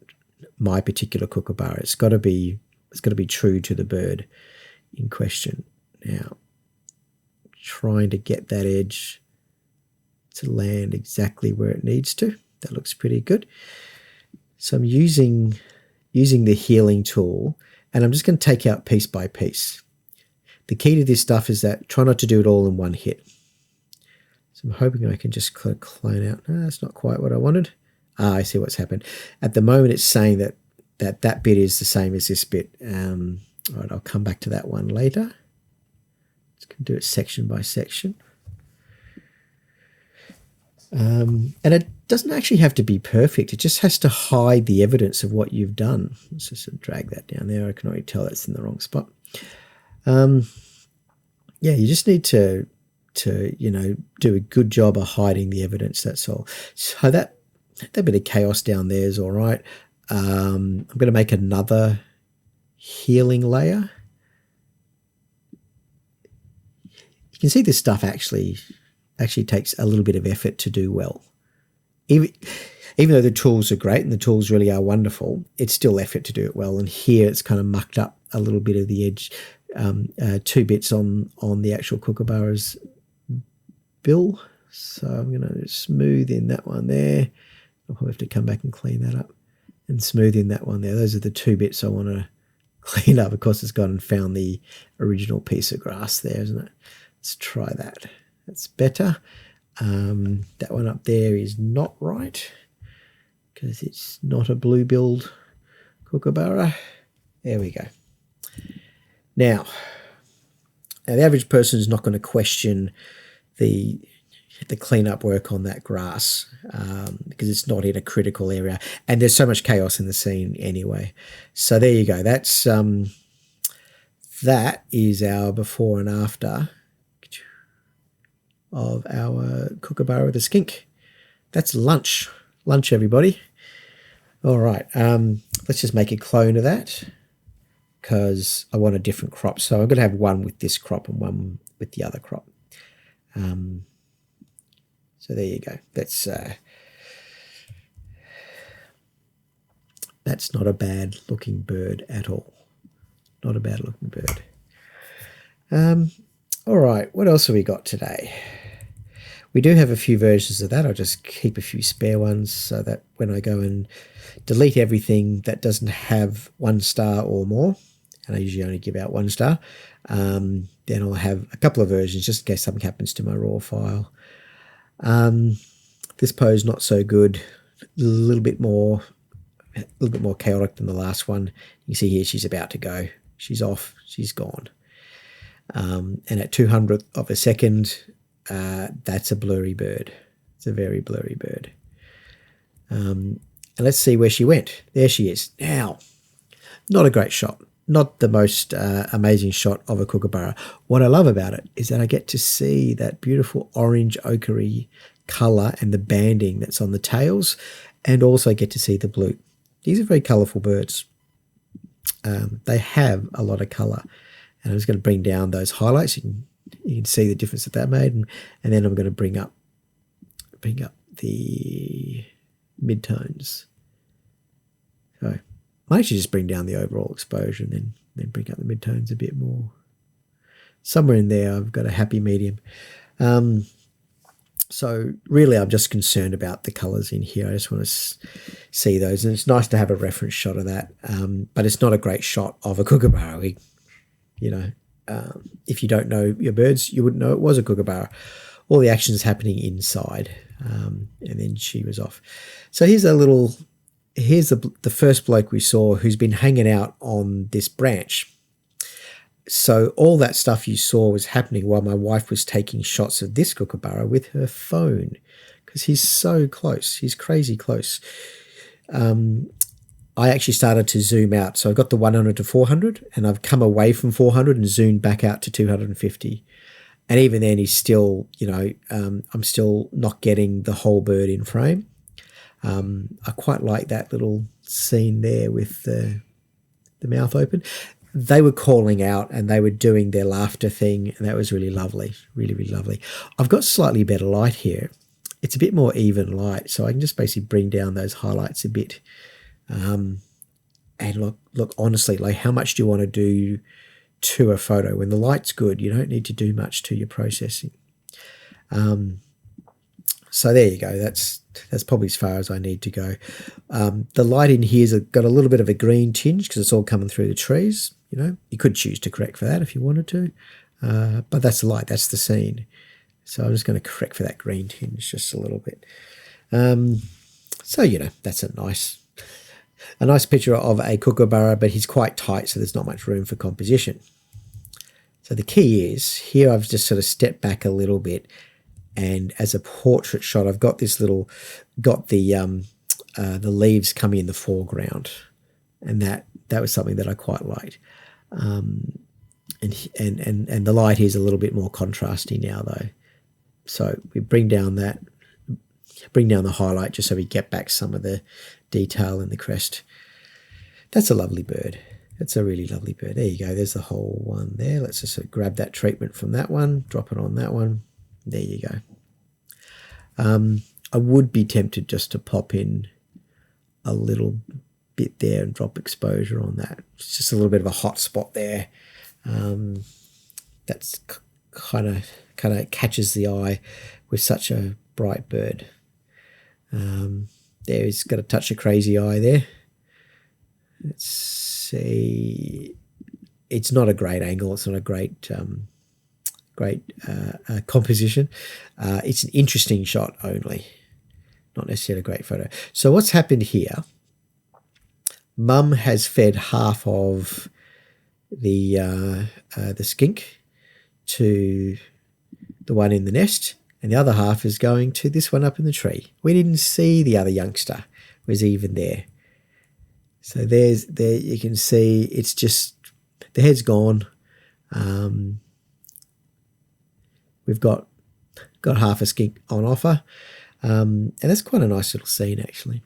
my particular kookaburra. It's got to be true to the bird in question. Now, trying to get that edge to land exactly where it needs to. That looks pretty good. So I'm using the healing tool, and I'm just going to take out piece by piece. The key to this stuff is that try not to do it all in one hit. So I'm hoping I can just clone out. No, that's not quite what I wanted. I see what's happened. At the moment, it's saying that bit is the same as this bit. All right, I'll come back to that one later. Just going to do it section by section. And it doesn't actually have to be perfect. It just has to hide the evidence of what you've done. Let's just drag that down there. I can already tell that's in the wrong spot. Yeah, you just need to do a good job of hiding the evidence. That's all. So that bit of chaos down there is all right. I'm going to make another healing layer. You can see this stuff actually takes a little bit of effort to do well. Even though the tools are great and the tools really are wonderful, it's still effort to do it well. And here it's kind of mucked up a little bit of the edge, 2 bits on the actual kookaburra's bill. So I'm going to smooth in that one there. I'll probably have to come back and clean that up and smooth in that one there. Those are the two bits I want to clean up. Of course, it's gone and found the original piece of grass there, isn't it? Let's try that. That's better. That one up there is not right because it's not a blue-billed kookaburra. There we go. Now, the average person is not going to question the cleanup work on that grass because it's not in a critical area, and there's so much chaos in the scene anyway. So there you go. That's that is our before and after of our kookaburra with a skink. That's lunch, everybody. All right, let's just make a clone of that because I want a different crop. So I'm going to have one with this crop and one with the other crop. So there you go. That's not a bad looking bird at all. Not a bad looking bird. All right, what else have we got today? We do have a few versions of that. I'll just keep a few spare ones so that when I go and delete everything that doesn't have 1 star or more, and I usually only give out 1 star, then I'll have a couple of versions just in case something happens to my raw file. This pose not so good, a little bit more chaotic than the last one. You see here she's about to go. She's off. She's gone. And at 200th of a second, that's a blurry bird. It's a very blurry bird. And let's see where she went. There she is. Now, not a great shot. Not the most amazing shot of a kookaburra. What I love about it is that I get to see that beautiful orange ochre colour and the banding that's on the tails, and also get to see the blue. These are very colourful birds. They have a lot of colour. And I'm just going to bring down those highlights. You can see the difference that made. And then I'm going to bring up the midtones. So I might actually just bring down the overall exposure and then bring up the midtones a bit more. Somewhere in there I've got a happy medium. So really I'm just concerned about the colours in here. I just want to see those. And it's nice to have a reference shot of that. But it's not a great shot of a kookaburra. If you don't know your birds, you wouldn't know it was a kookaburra. All the action's happening inside, and then she was off. So here's the first bloke we saw who's been hanging out on this branch. So all that stuff you saw was happening while my wife was taking shots of this kookaburra with her phone because he's so close. He's crazy close. I actually started to zoom out. So I've got the 100 to 400 and I've come away from 400 and zoomed back out to 250. And even then he's still, I'm still not getting the whole bird in frame. I quite like that little scene there with the mouth open. They were calling out and they were doing their laughter thing, and that was really lovely, really, really lovely. I've got slightly better light here. It's a bit more even light, so I can just basically bring down those highlights a bit. And look, honestly, like how much do you want to do to a photo? When the light's good, you don't need to do much to your processing. So there you go. That's probably as far as I need to go. The light in here's got a little bit of a green tinge because it's all coming through the trees. You could choose to correct for that if you wanted to, but that's the light. That's the scene. So I'm just going to correct for that green tinge just a little bit. So that's a nice picture of a kookaburra, but he's quite tight, so there's not much room for composition. So the key is here I've just sort of stepped back a little bit, and as a portrait shot, I've got the leaves coming in the foreground, and that was something that I quite liked. And the light here is a little bit more contrasty now, though. So we bring down the highlight just so we get back some of the detail in the crest. That's a lovely bird. That's a really lovely bird. There you go. There's the whole one there. Let's just sort of grab that treatment from that one, drop it on that one. There you go. I would be tempted just to pop in a little bit there and drop exposure on that. It's just a little bit of a hot spot there. That's kind of catches the eye with such a bright bird. There there he's got a touch of crazy eye there. Let's see. It's not a great angle. It's not a great composition. It's an interesting shot only, not necessarily a great photo. So what's happened here? Mum has fed half of the skink to the one in the nest, and the other half is going to this one up in the tree. We didn't see the other youngster was even there. So there you can see it's just the head's gone. We've got half a skink on offer, and that's quite a nice little scene actually.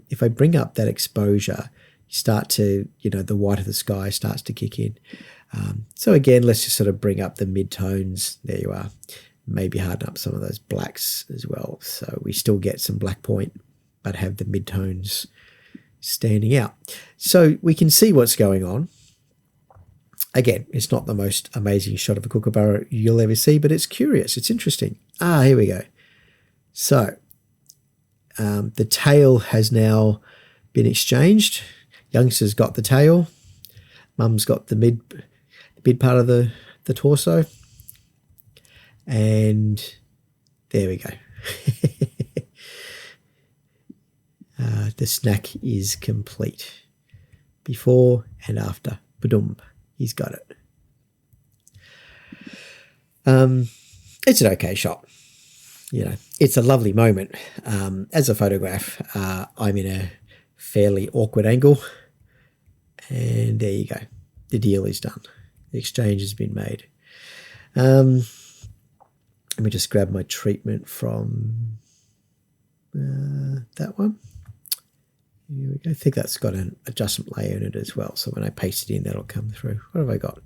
If I bring up that exposure, you start to, the white of the sky starts to kick in. So again, let's just sort of bring up the mid-tones. There you are. Maybe harden up some of those blacks as well. So we still get some black point, but have the mid-tones standing out. So we can see what's going on. Again, it's not the most amazing shot of a kookaburra you'll ever see, but it's curious. It's interesting. Here we go. So the tail has now been exchanged. Youngster's got the tail. Mum's got the mid part of the torso. And there we go. The snack is complete. Before and after. Ba-dum. He's got it. It's an okay shot. It's a lovely moment. As a photograph, I'm in a fairly awkward angle. And there you go. The deal is done. The exchange has been made. Let me just grab my treatment from that one. Here we go. I think that's got an adjustment layer in it as well. So when I paste it in, that'll come through. What have I got?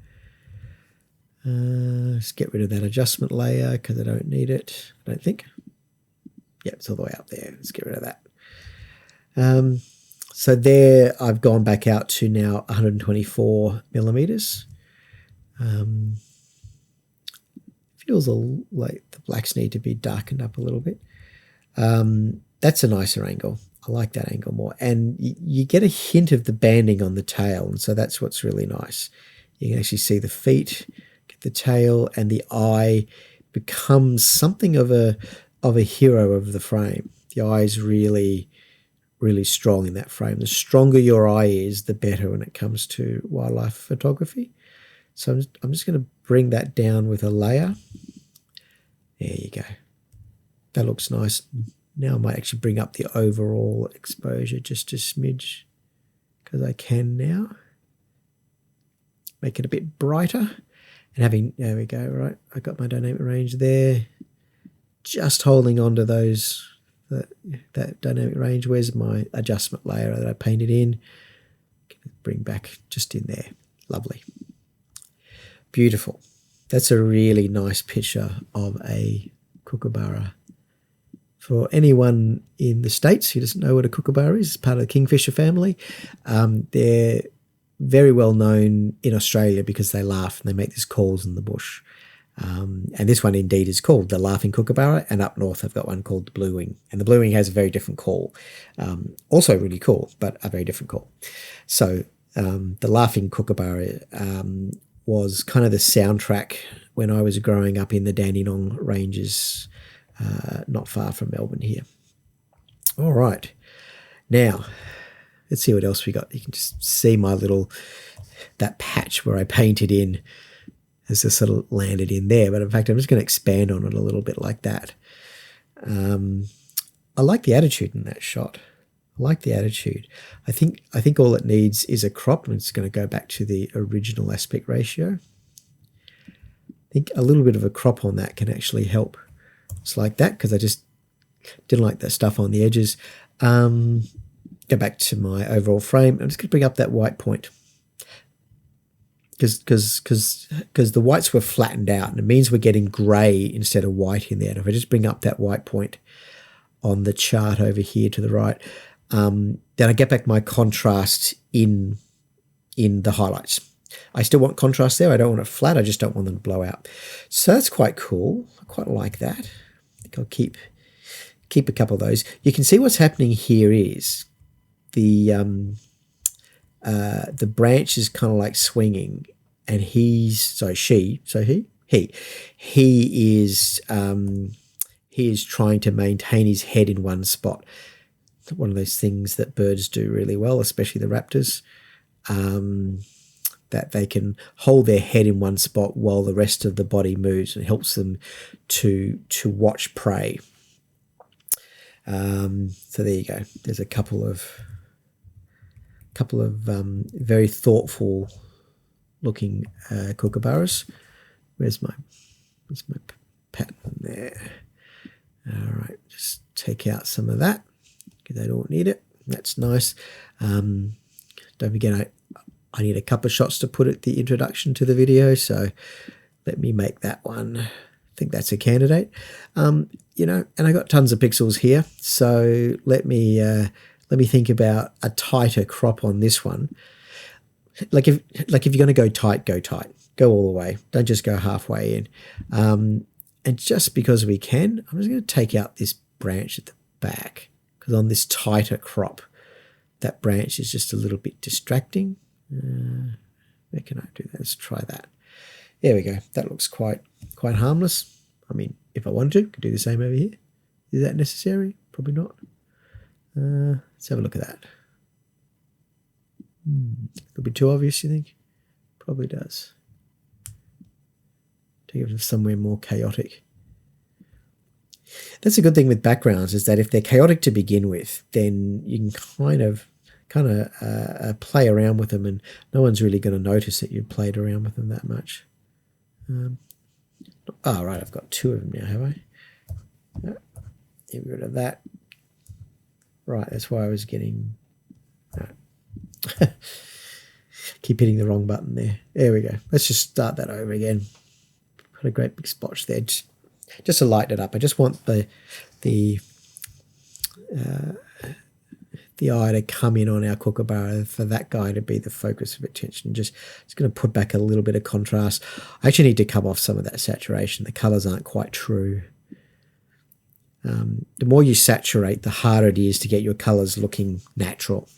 Let's get rid of that adjustment layer because I don't need it, I don't think. Yep, it's all the way up there. Let's get rid of that. So there I've gone back out to now 124 millimeters. Feels like the blacks need to be darkened up a little bit. That's a nicer angle. I like that angle more. And you get a hint of the banding on the tail, and so that's what's really nice. You can actually see the feet, get the tail, and the eye becomes something of a hero of the frame. The eye is really, really strong in that frame. The stronger your eye is, the better when it comes to wildlife photography. So I'm just going to bring that down with a layer. There you go. That looks nice. Now I might actually bring up the overall exposure just a smidge because I can now. Make it a bit brighter. And there we go, right. I got my dynamic range there. Just holding on to that dynamic range. Where's my adjustment layer that I painted in? Bring back just in there. Lovely. Beautiful. That's a really nice picture of a kookaburra. For anyone in the States who doesn't know what a kookaburra is, it's part of the kingfisher family. They're very well known in Australia because they laugh and they make these calls in the bush. And this one indeed is called the Laughing Kookaburra, and up north I've got one called the Blue Wing. And the Blue Wing has a very different call. Also really cool, but a very different call. So the Laughing Kookaburra was kind of the soundtrack when I was growing up in the Dandenong Ranges, not far from Melbourne here. All right. Now, let's see what else we got. You can just see that patch where I painted in has just sort of landed in there. But in fact, I'm just going to expand on it a little bit like that. I like the attitude in that shot. I like the attitude. I think all it needs is a crop. I'm just going to go back to the original aspect ratio. I think a little bit of a crop on that can actually help. It's like that because I just didn't like that stuff on the edges. Go back to my overall frame. I'm just going to bring up that white point because the whites were flattened out, and it means we're getting grey instead of white in there. And if I just bring up that white point on the chart over here to the right, then I get back my contrast in the highlights. I still want contrast there. I don't want it flat. I just don't want them to blow out. So that's quite cool. I quite like that. I think I'll keep keep a couple of those. You can see what's happening here is the branch is kind of like swinging, and he is trying to maintain his head in one spot. One of those things that birds do really well, especially the raptors, that they can hold their head in one spot while the rest of the body moves, and it helps them to watch prey. So there you go. There's a couple of very thoughtful looking kookaburras. Where's my pattern there? All right, just take out some of that because they don't need it. That's nice. Don't forget, I need a couple of shots to put at the introduction to the video, so let me make that one. I think that's a candidate. You know, and I got tons of pixels here, so let me think about a tighter crop on this one. Like if you're going to go tight, go all the way. Don't just go halfway in. And just because we can, I'm just going to take out this branch at the back, because on this tighter crop, that branch is just a little bit distracting. Where can I do that? Let's try that. There we go. That looks quite harmless. I mean, if I wanted to, could do the same over here. Is that necessary? Probably not. Let's have a look at that. A little bit too obvious, you think? Probably does. Take it to somewhere more chaotic. That's a good thing with backgrounds, is that if they're chaotic to begin with, then you can kind of play around with them, and no one's really going to notice that you've played around with them that much. Oh, right, I've got two of them now, have I? Get rid of that. Right, that's why I was getting... Keep hitting the wrong button there. There we go. Let's just start that over again. Put a great big splotch there, just to lighten it up. I just want the eye to come in on our kookaburra, for that guy to be the focus of attention. Just going to put back a little bit of contrast. I actually need to come off some of that saturation. The colours aren't quite true. The more you saturate, the harder it is to get your colours looking natural.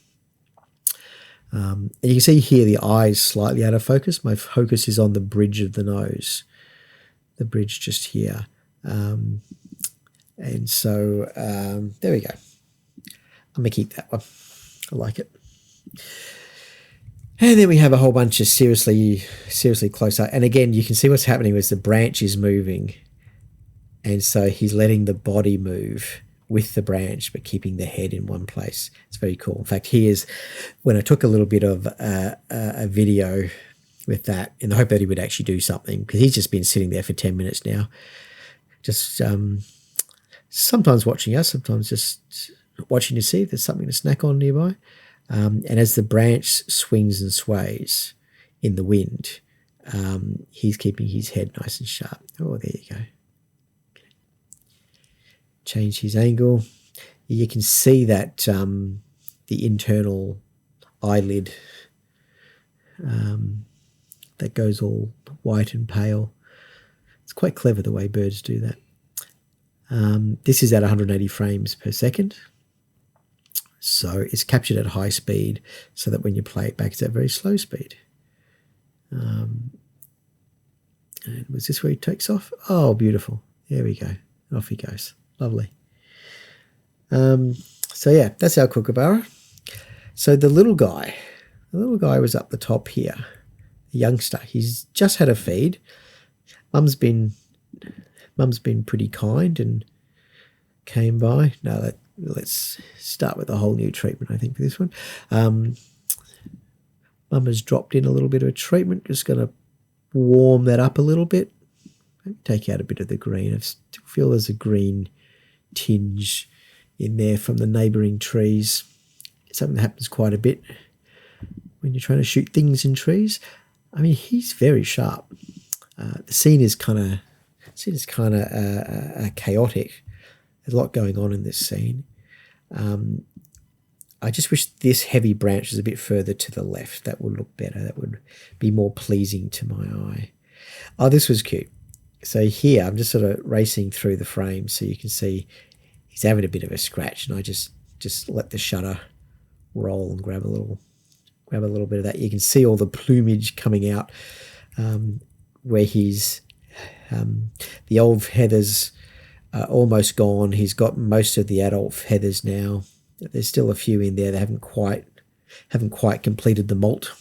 And you can see here the eye is slightly out of focus. My focus is on the bridge of the nose, the bridge just here. And so there we go. I'm going to keep that one. I like it. And then we have a whole bunch of seriously close up. And again, you can see what's happening is the branch is moving. And so he's letting the body move with the branch, but keeping the head in one place. It's very cool. In fact, here's when I took a little bit of a video with that in the hope that he would actually do something, because he's just been sitting there for 10 minutes now. Just sometimes watching us, sometimes just watching to see if there's something to snack on nearby. And as the branch swings and sways in the wind, he's keeping his head nice and sharp. Oh, there you go. Change his angle. You can see that the internal eyelid that goes all white and pale. It's quite clever the way birds do that. This is at 180 frames per second. So it's captured at high speed so that when you play it back, it's at very slow speed. And was this where he takes off? Oh, beautiful. There we go. Off he goes. Lovely. So yeah, that's our kookaburra. So the little guy was up the top here, the youngster. He's just had a feed. Mum's been pretty kind and came by. No, let's start with a whole new treatment, I think, for this one. Mum has dropped in a little bit of a treatment. Just going to warm that up a little bit. Maybe take out a bit of the green. I still feel there's a green tinge in there from the neighbouring trees. It's something that happens quite a bit when you're trying to shoot things in trees. I mean, he's very sharp. The scene is kind of chaotic. There's a lot going on in this scene. I just wish this heavy branch was a bit further to the left. That would look better. That would be more pleasing to my eye. Oh, this was cute. So here I'm just sort of racing through the frame so you can see he's having a bit of a scratch, and I just let the shutter roll and grab a little bit of that. You can see all the plumage coming out where he's the old feathers are almost gone. He's got most of the adult feathers now. There's still a few in there that haven't quite completed the molt.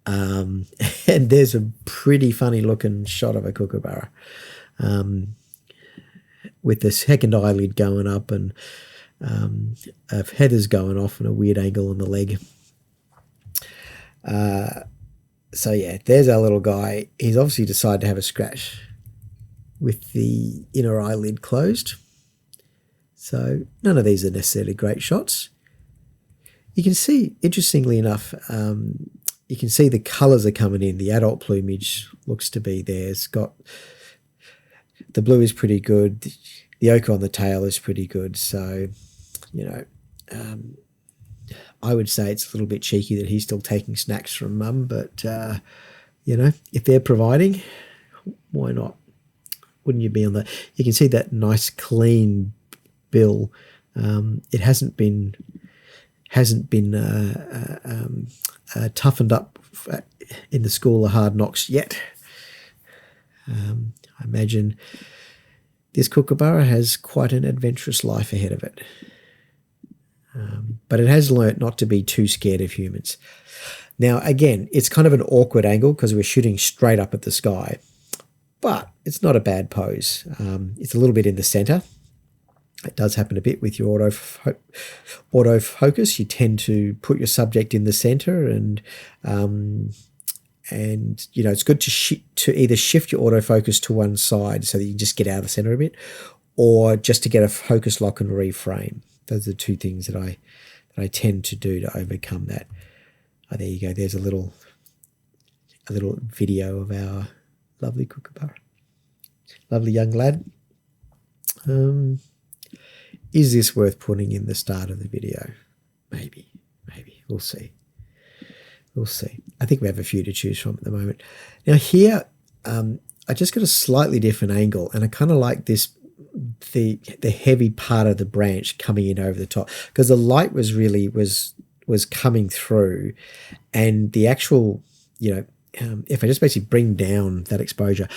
And there's a pretty funny looking shot of a kookaburra with the second eyelid going up and feathers going off and a weird angle on the leg. So yeah, there's our little guy. He's obviously decided to have a scratch with the inner eyelid closed. So none of these are necessarily great shots. You can see, interestingly enough, you can see the colours are coming in. The adult plumage looks to be there. It's got, the blue is pretty good. The ochre on the tail is pretty good. So, I would say it's a little bit cheeky that he's still taking snacks from mum, but, if they're providing, why not? Wouldn't you be on the, you can see that nice clean bill. It hasn't been toughened up in the school of hard knocks yet. I imagine this kookaburra has quite an adventurous life ahead of it. But it has learnt not to be too scared of humans. Now, again, it's kind of an awkward angle because we're shooting straight up at the sky, but it's not a bad pose. It's a little bit in the centre. It does happen a bit with your autofocus. You tend to put your subject in the centre, and it's good to either shift your autofocus to one side so that you just get out of the centre a bit, or just to get a focus lock and reframe. Those are the two things that I tend to do to overcome that. Oh, there you go. There's a little video of our lovely kookaburra. Lovely young lad. Is this worth putting in the start of the video? Maybe. We'll see. I think we have a few to choose from at the moment. Now here, I just got a slightly different angle, and I kind of like this, the heavy part of the branch coming in over the top, because the light was coming through, and the actual, if I just basically bring down that exposure,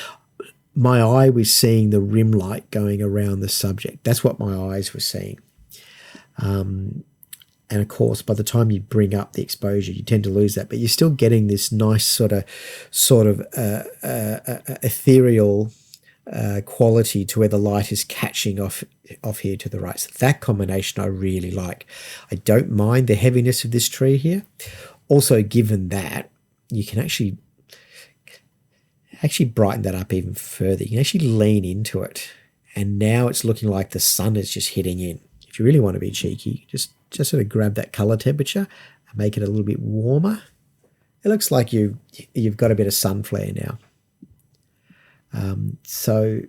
my eye was seeing the rim light going around the subject. That's what my eyes were seeing. And of course, by the time you bring up the exposure, you tend to lose that, but you're still getting this nice sort of ethereal quality to where the light is catching off here to the right. So that combination I really like. I don't mind the heaviness of this tree here. Also, given that, you can actually brighten that up even further. You can actually lean into it, and now it's looking like the sun is just hitting in. If you really want to be cheeky, just sort of grab that color temperature and make it a little bit warmer. It looks like you've got a bit of sun flare now. So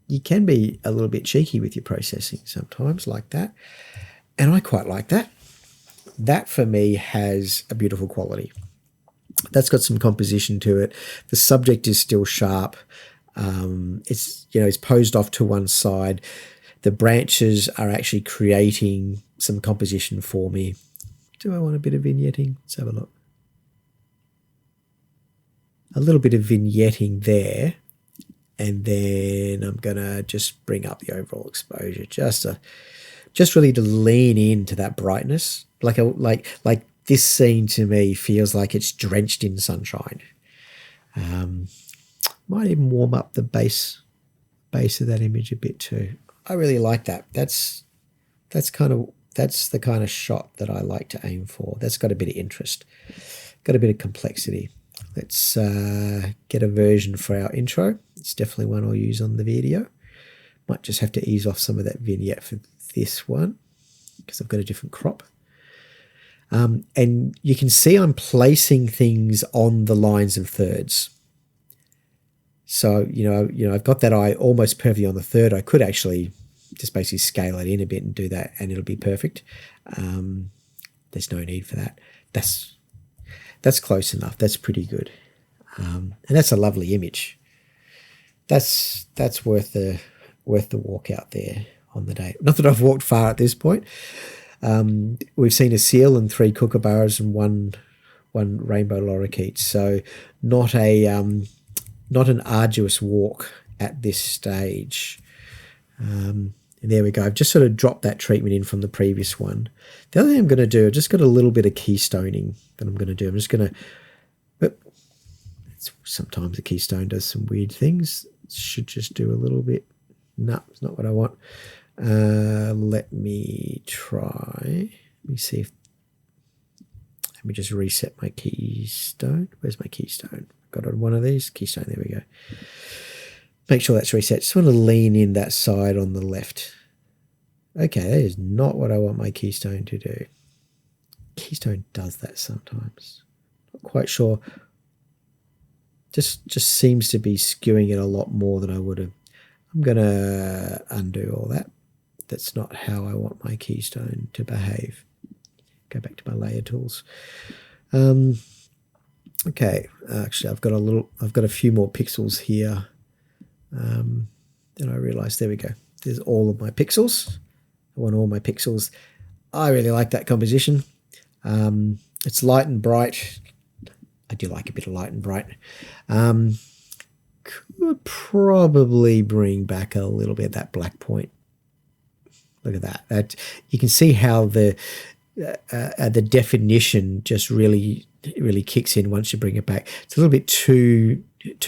you can be a little bit cheeky with your processing sometimes like that, and I quite like that. That for me has a beautiful quality. That's got some composition to it. The subject is still sharp. It's posed off to one side. The branches are actually creating some composition for me. Do I want a bit of vignetting? Let's have a look. A little bit of vignetting there, and then I'm gonna just bring up the overall exposure, just really to lean into that brightness. Like this scene to me feels like it's drenched in sunshine. Might even warm up the base of that image a bit too. I really like that. That's the kind of shot that I like to aim for. That's got a bit of interest, got a bit of complexity. Let's get a version for our intro. It's definitely one I'll use on the video. Might just have to ease off some of that vignette for this one because I've got a different crop. And you can see I'm placing things on the lines of thirds. So, I've got that eye almost perfectly on the third. I could actually just basically scale it in a bit and do that, and it'll be perfect. There's no need for that. That's close enough. That's pretty good. And that's a lovely image. That's worth the walk out there on the day. Not that I've walked far at this point. We've seen a seal and 3 kookaburras and one rainbow lorikeets. So not an arduous walk at this stage. And there we go. I've just sort of dropped that treatment in from the previous one. The other thing I'm going to do, I've just got a little bit of keystoning that I'm going to do. I'm just going to, sometimes the keystone does some weird things. Should just do a little bit. No, it's not what I want. Let me try. Let me see if, let me just reset my keystone. Where's my keystone? Got on one of these. Keystone, there we go. Make sure that's reset. Just want to lean in that side on the left. Okay, that is not what I want my keystone to do. Keystone does that sometimes. Not quite sure. Just seems to be skewing it a lot more than I would have. I'm going to undo all that. That's not how I want my keystone to behave. Go back to my layer tools. Okay, actually I've got a few more pixels here. Then I realized, there we go. There's all of my pixels. I want all my pixels. I really like that composition. It's light and bright. I do like a bit of light and bright. Could probably bring back a little bit of that black point. Look at that. That you can see how the definition just really kicks in once you bring it back. It's a little bit too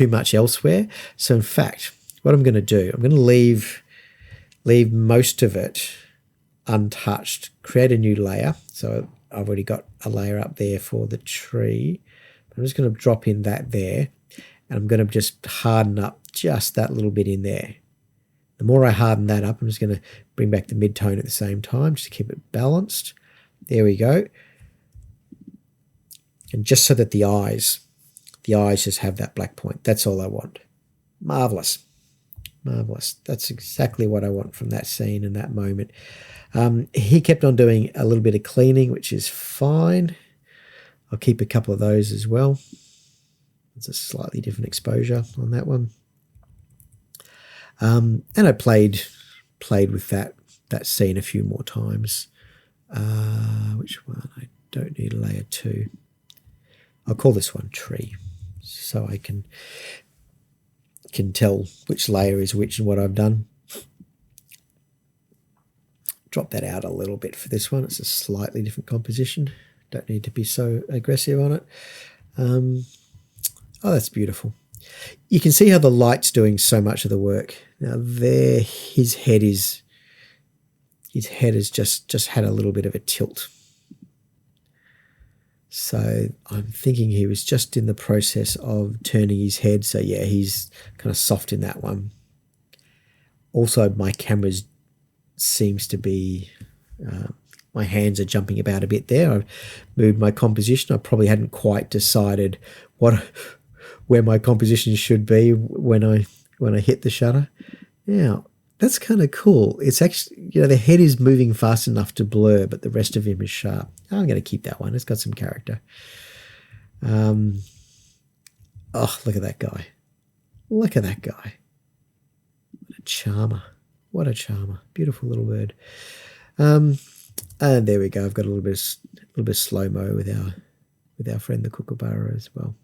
much elsewhere. So in fact, what I'm going to do, I'm going to leave most of it untouched, create a new layer. So I've already got a layer up there for the tree. I'm just going to drop in that there, and I'm going to just harden up just that little bit in there. The more I harden that up, I'm just going to bring back the mid-tone at the same time, just to keep it balanced. There we go. And just so that the eyes just have that black point. That's all I want. Marvelous. Marvelous. That's exactly what I want from that scene and that moment. He kept on doing a little bit of cleaning, which is fine. I'll keep a couple of those as well. It's a slightly different exposure on that one. And I played with that scene a few more times. Which one? I don't need layer 2. I'll call this one tree, so I can tell which layer is which and what I've done. Drop that out a little bit for this one. It's a slightly different composition. Don't need to be so aggressive on it. Oh, that's beautiful. You can see how the light's doing so much of the work. Now there, his head has just had a little bit of a tilt. So I'm thinking he was just in the process of turning his head. So yeah, he's kind of soft in that one. Also, my camera seems to be, my hands are jumping about a bit there. I've moved my composition. I probably hadn't quite decided where my composition should be when I hit the shutter. Now, that's kind of cool. It's actually, the head is moving fast enough to blur, but the rest of him is sharp. I'm going to keep that one. It's got some character. Oh, look at that guy. Look at that guy. What a charmer. What a charmer. Beautiful little bird. And there we go. I've got a little bit of slow-mo with our friend the kookaburra as well.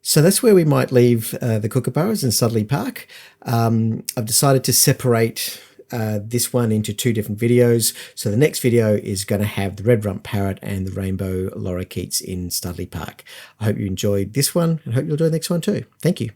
So that's where we might leave the kookaburras in Studley Park. I've decided to separate this one into 2 different videos. So the next video is going to have the red rump parrot and the rainbow lorikeets in Studley Park. I hope you enjoyed this one and hope you'll do the next one too. Thank you.